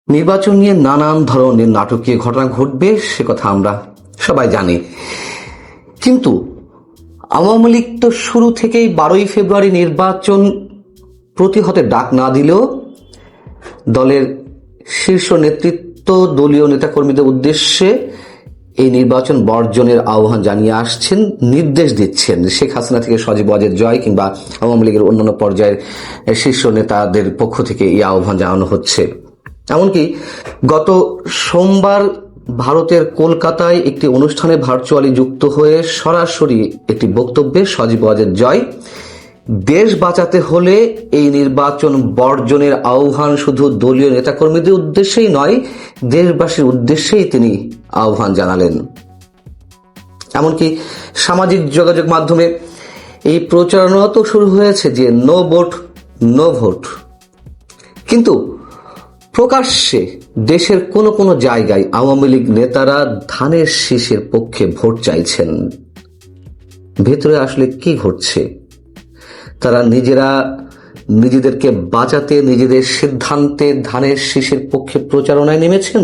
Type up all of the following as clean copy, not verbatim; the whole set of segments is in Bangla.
নির্বাচন নিয়ে নানান ধরনের নাটকীয় ঘটনা ঘটবে, সে কথা আমরা সবাই জানি। কিন্তু আওয়ামী লীগ তো শুরু থেকেই 12ই ফেব্রুয়ারি নির্বাচন প্রতিহতে ডাক না দিলেও দলের শীর্ষ নেতৃত্ব দলীয় নেতাকর্মীদের উদ্দেশ্যে এই নির্বাচন বর্জনের আহ্বান জানিয়ে আসছেন, নির্দেশ দিচ্ছেন। শেখ হাসিনা থেকে সজীব ওয়াজেদ জয় কিংবা আওয়ামী লীগের অন্যান্য পর্যায়ের শীর্ষ নেতাদের পক্ষ থেকে এই আহ্বান জানানো হচ্ছে। এমনকি গত সোমবার ভারতের কলকাতায় একটি অনুষ্ঠানে ভার্চুয়ালি যুক্ত হয়ে সরাসরি একটি বক্তব্যে সজীব ওয়াজেদ জয় দেশ বাঁচাতে হলে এই নির্বাচন বর্জনের আহ্বান শুধু দলীয় নেতাকর্মীদের উদ্দেশ্যেই নয়, দেশবাসীর উদ্দেশ্যেই তিনি আহ্বান জানালেন। এমনকি সামাজিক যোগাযোগ মাধ্যমে এই প্রচারণা তো শুরু হয়েছে যে নো ভোট নো ভোট, কিন্তু প্রকাশ্যে দেশের কোনো কোনো জায়গায় আওয়ামী লীগ নেতারা ধানের শীষের পক্ষে ভোট চাইছেন। ভেতরে আসলে কি ঘটছে? তারা নিজেরা নিজেদেরকে বাঁচাতে নিজেদের সিদ্ধান্তে ধানের শীষের পক্ষে প্রচারণায় নেমেছেন,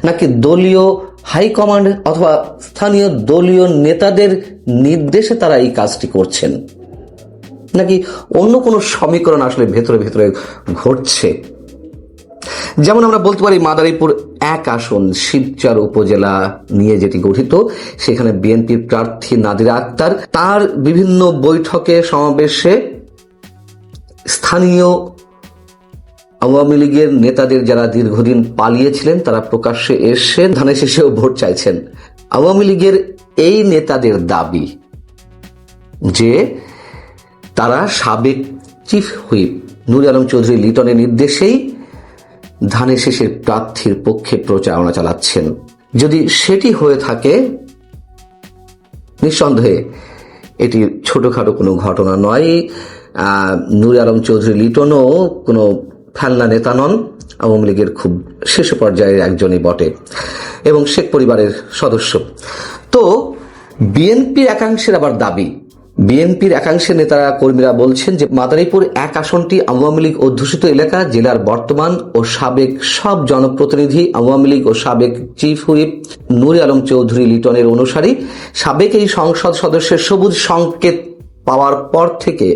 নাকি দলীয় হাইকমান্ড অথবা স্থানীয় দলীয় নেতাদের নির্দেশে তারা এই কাজটি করছেন, নাকি অন্য কোনো সমীকরণ আসলে ভেতরে ভেতরে ঘটছে? যেমন আমরা বলতে পারি মাদারীপুর 1 আসন শিবচর উপজেলা নিয়ে যেটি গঠিত, সেখানে বিএনপির প্রার্থী নাদিরা আক্তার তার বিভিন্ন বৈঠকে সমাবেশে স্থানীয় আওয়ামী লীগের নেতাদের যারা দীর্ঘদিন পালিয়েছিলেন তারা প্রকাশ্যে এসে ধানের শীষেও ভোট চাইছেন। আওয়ামী লীগের এই নেতাদের দাবি যে তারা সাবেক চিফ হুইপ নূর আলম চৌধুরী লিটনের নির্দেশেই ধানের শীষের প্রার্থীর পক্ষে প্রচারণা চালাচ্ছেন। যদি সেটি হয়ে থাকে, নিঃসন্দেহে এটি ছোটখাটো কোনো ঘটনা নয়। নূর আলম চৌধুরী লিটনও কোনো ফেলনা নেতা নন, আওয়ামী লীগের খুব শীর্ষ পর্যায়ের একজনই বটে এবং শেখ পরিবারের সদস্য। তো বিএনপির একাংশের আবার দাবি, বিএনপির একাংশের নেতারা কর্মীরা বলছেন যে মাদারীপুর 1 আসনটি আওয়ামী লীগ অধ্যুষিত এলাকা, জেলার বর্তমান ও সাবেক সব জনপ্রতিনিধি আওয়ামী লীগ ও সাবেক চিফ হুইপ নূর আলম চৌধুরী লিটনের অনুসারী। সাবেক এই সংসদ সদস্যের সবুজ সংকেত পাওয়ার পর থেকে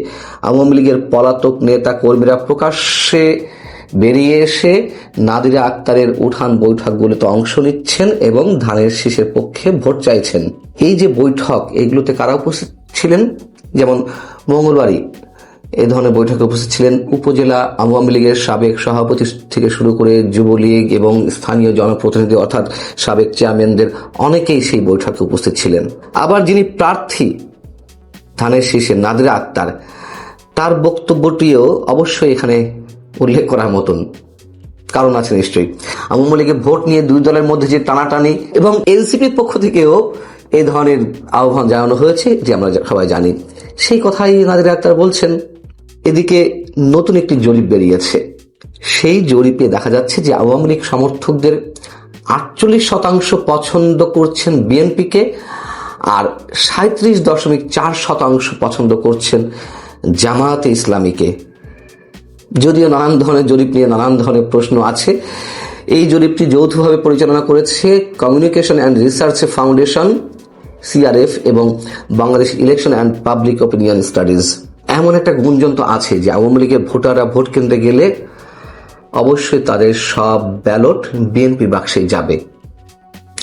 আওয়ামী লীগের পলাতক নেতা কর্মীরা প্রকাশ্যে বেরিয়ে এসে নাদিরা আক্তারের উঠান বৈঠকগুলোতে অংশ নিচ্ছেন এবং ধানের শীষের পক্ষে ভোট চাইছেন। এই যে বৈঠক, এগুলোতে কারা উপস্থিত ছিলেন? যেমন মঙ্গলবারই এই ধরনের বৈঠকে উপস্থিত ছিলেন উপজেলা আওয়ামী লীগের সাবেক সভাপতি থেকে শুরু করে যুবলীগ এবং স্থানীয় জনপ্রতিনিধি অর্থাৎ সাবেক চেয়ারম্যানদের অনেকেই সেই বৈঠকে উপস্থিত ছিলেন। আবার যিনি প্রার্থী ধানের শীষে নাদিরা আক্তার, তার বক্তব্যটিও অবশ্যই এখানে উল্লেখ করার মতন কারণ আছে নিশ্চয়ই। আওয়ামী লীগের ভোট নিয়ে দুই দলের মধ্যে যে টানাটানি এবং এনসিপির পক্ষ থেকেও এই ধরনের আহ্বান জানানো হয়েছে যে আমরা সবাই জানি, সেই কথাই নাদিরা আক্তার বলছেন। এদিকে নতুন একটি জরিপ বেরিয়েছে, সেই জরিপে দেখা যাচ্ছে যে আওয়ামী লীগ সমর্থকদের 48% পছন্দ করছেন বিএনপিকে আর 37.4% পছন্দ করছেন জামায়াতে ইসলামীকে। যদিও নানান ধরনের জরিপ নিয়ে নানান ধরনের প্রশ্ন আছে, এই জরিপটি যৌথভাবে পরিচালনা করেছে Communication and Research Foundation CRF এবং Bangladesh Election and Public Opinion Studies. এমন একটা গুঞ্জন তো আছে যে আওয়ামী লীগের ভোটাররা ভোট কেন্দ্রে গেলে অবশ্যই তাদের সব ব্যালট বিএনপি বাক্সে যাবে।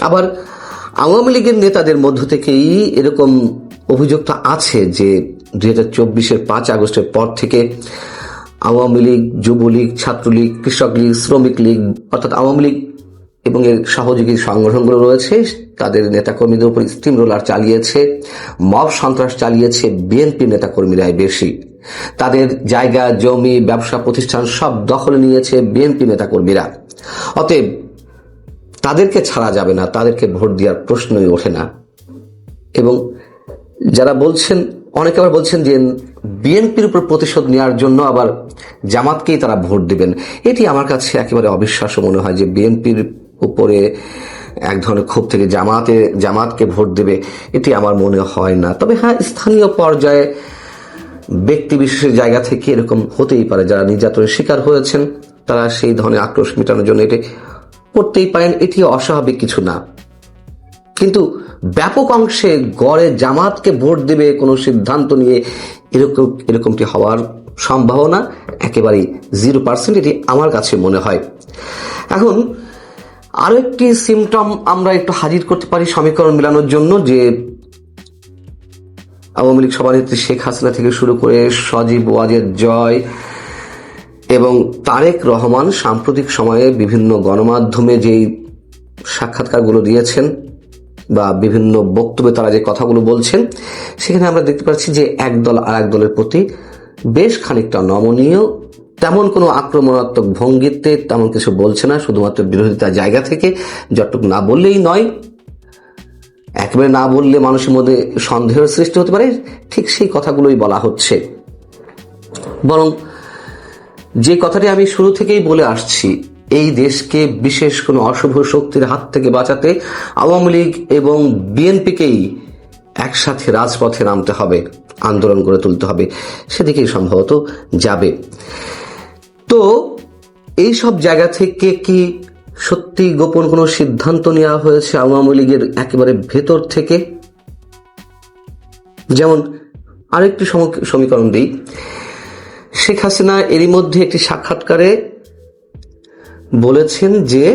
আবার আওয়ামী লীগের নেতাদের মধ্য থেকেই এরকম অভিযোগ তো আছে যে 2024-এর 5 আগস্টের পর থেকে আওয়ামী লীগ, যুবলীগ, ছাত্রলীগ, কৃষক লীগ, শ্রমিক লীগ অর্থাৎ আওয়ামী লীগ এবং এর সহযোগী সংগঠনগুলো রয়েছে, তাদের নেতাকর্মীদের উপর স্টিম রোলার চালিয়েছে, মব সন্ত্রাস চালিয়েছে বিএনপি নেতাকর্মীরাই বেশি। তাদের জায়গা, জমি, ব্যবসা প্রতিষ্ঠান সব দখলে নিয়েছে বিএনপি নেতাকর্মীরা। অতএব তাদেরকে ছাড়া যাবে না, তাদেরকে ভোট দেওয়ার প্রশ্নই ওঠে না। এবং যারা বলছেন, অনেকে আবার বলছেন যে বিএনপির উপর প্রতিশোধ নেওয়ার জন্য আবার জামাতকেই তারা ভোট দেবেন। এটি আমার কাছে একেবারে অবিশ্বাস্য মনে হয় যে বিএনপির উপরে এক ধরনের ক্ষোভ থেকে জামাতকে ভোট দেবে, এটি আমার মনে হয় না। তবে হ্যাঁ, স্থানীয় পর্যায়ে ব্যক্তি বিশেষের জায়গা থেকে এরকম হতেই পারে, যারা নির্যাতনের শিকার হয়েছেন তারা সেই ধরনের আক্রোশ মেটানোর জন্য এটি করতেই পারেন, এটি অস্বাভাবিক কিছু না। কিন্তু ব্যাপক অংশে গড়ে জামাতকে ভোট দেবে কোনো সিদ্ধান্ত নিয়ে এরকমটি হওয়ার সম্ভাবনা একেবারেই 0%, এটি আমার কাছে মনে হয়। এখন আরো একটি সিমটম আমরা একটু হাজির করতে পারি সমীকরণ মেলানোর জন্য, যে আওয়ামী লীগ সভানেত্রী শেখ হাসিনা থেকে শুরু করে সজীব ওয়াজেদ জয় এবং তারেক রহমান সাম্প্রতিক সময়ে বিভিন্ন গণমাধ্যমে যেই সাক্ষাৎকারগুলো দিয়েছেন বা বিভিন্ন বক্তব্যে তারা যে কথাগুলো বলছেন, সেখানে আমরা দেখতে পাচ্ছি যে এক দল আর এক দলের প্রতি বেশ খানিকটা নমনীয়, তেমন কোনো আক্রমণাত্মক ভঙ্গিতে তেমন কিছু বলছে না, শুধুমাত্র বিরোধিতার জায়গা থেকে, যতটুকু না বললেই নয়, একেবারে না বললে মানুষের মধ্যে সন্দেহের সৃষ্টি হতে পারে, ঠিক সেই কথাগুলোই বলা হচ্ছে। বরং যে কথাটি আমি শুরু থেকেই বলে আসছি, এই দেশকে বিশেষ কোনো অশুভ শক্তির হাত থেকে বাঁচাতে আওয়ামী লীগ এবং বিএনপিকেই একসাথে রাজপথে নামতে হবে, আন্দোলন গড়ে তুলতে হবে, সেদিকেই সম্ভবত যাবে। তো এই সব জায়গা থেকে কি সত্যি গোপন কোনো সিদ্ধান্ত নেওয়া হয়েছে আওয়ামী লীগের একেবারে ভেতর থেকে? যেমন আরেকটি সমীকরণ দিই, শেখ হাসিনা এরই মধ্যে একটি সাক্ষাৎকারে বলেছেন যে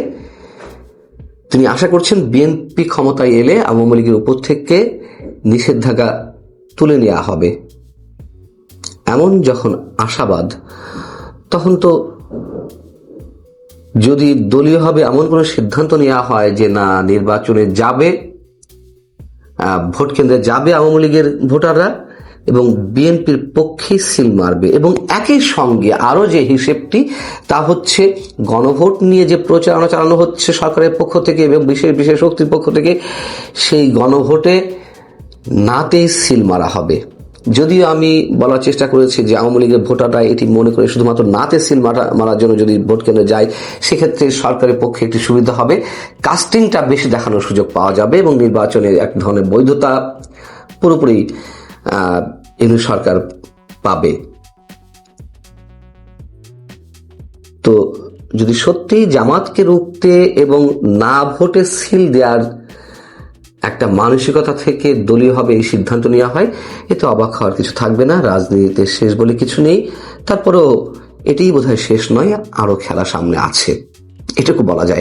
তিনি আশা করছেন বিএনপি ক্ষমতায় এলে আওয়ামী লীগের উপর থেকে নিষেধাজ্ঞা তুলে নেওয়া হবে। এমন যখন আশাবাদ, তখন তো যদি দলীয়ভাবে এমন কোনো সিদ্ধান্ত নেওয়া হয় যে না, নির্বাচনে যাবে, ভোট কেন্দ্রে যাবে আওয়ামী লীগের ভোটাররা এবং বিএনপির পক্ষে সিল মারবে, এবং একই সঙ্গে আরো যে হিসেবটি, তা হচ্ছে গণভোট নিয়ে যে প্রচারণা চালানো হচ্ছে সরকারের পক্ষ থেকে এবং বিশেষ বিশেষ শক্তির পক্ষ থেকে, সেই গণভোটে নাতেই সিল মারা হবে। যদিও আমি বলার চেষ্টা করেছি যে আওয়ামী লীগের ভোটাররা এটি মনে করে শুধুমাত্র নাতে সিল মারার জন্য যদি ভোট কেন্দ্রে যায়, সেক্ষেত্রে সরকারের পক্ষে একটি সুবিধা হবে, কাস্টিংটা বেশি দেখানোর সুযোগ পাওয়া যাবে এবং নির্বাচনের এক ধরনের বৈধতা পুরোপুরি ইউনিট সরকার পাবে। তো যদি সত্যি জামাতকে রুখতে এবং না ভোটে সিল দেওয়ার একটা মানসিকতা থেকে দলীয়ভাবে এই সিদ্ধান্ত নেওয়া হয়, এতে অবাক হওয়ার কিছু থাকবে না। রাজনীতিতে শেষ বলে কিছু নেই, তারপরেও এটাই বোধহয় শেষ নয়, আরো খেলা সামনে আছে, এটুকু বলা যায়।